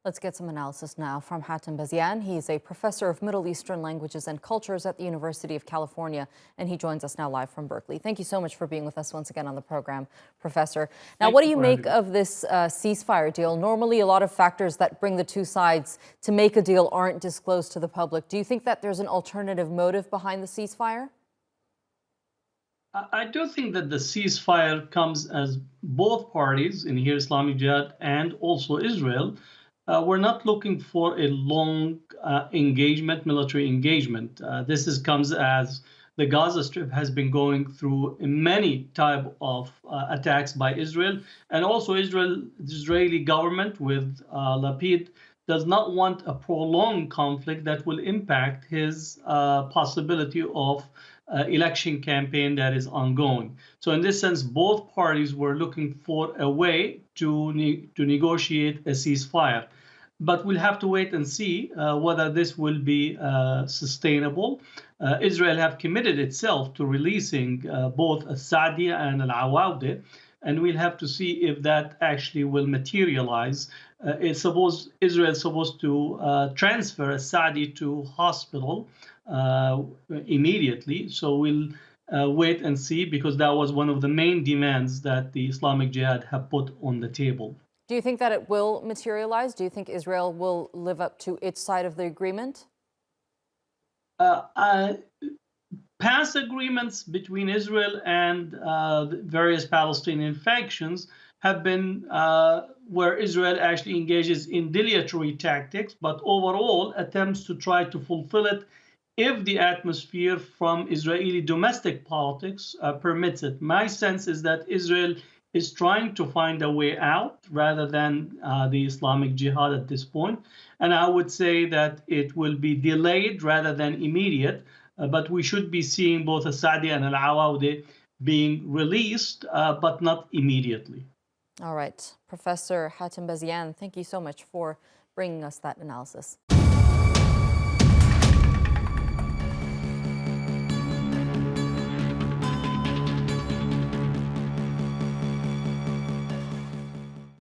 Let's get some analysis now from Hatem Bazian. He's a professor of Middle Eastern languages and cultures at the University of California, and he joins us now live from Berkeley. Thank you so much for being with us once again on the program, Professor. Now, what do you make of this ceasefire deal? Normally, a lot of factors that bring the two sides to make a deal aren't disclosed to the public. Do you think that there's an alternative motive behind the ceasefire? I do think that the ceasefire comes as both parties, in here Islamic Jihad and also Israel, we're not looking for a long engagement, military engagement. Comes as the Gaza Strip has been going through many type of attacks by Israel, and also the Israeli government with Lapid does not want a prolonged conflict that will impact his possibility of election campaign that is ongoing. So in this sense, both parties were looking for a way to negotiate a ceasefire. But we'll have to wait and see whether this will be sustainable. Israel have committed itself to releasing both Saadi and Al-Awawde, and we'll have to see if that actually will materialize. Israel is supposed to transfer Saadi to hospital immediately. So we'll wait and see, because that was one of the main demands that the Islamic Jihad have put on the table. Do you think that it will materialize? Do you think Israel will live up to its side of the agreement? Past agreements between Israel and the various Palestinian factions have been where Israel actually engages in dilatory tactics, but overall attempts to try to fulfill it if the atmosphere from Israeli domestic politics permits it. My sense is that Israel is trying to find a way out rather than the Islamic Jihad at this point. And I would say that it will be delayed rather than immediate, but we should be seeing both Saadi and Al-Awawde being released, but not immediately. All right. Professor Hatem Bazian, thank you so much for bringing us that analysis.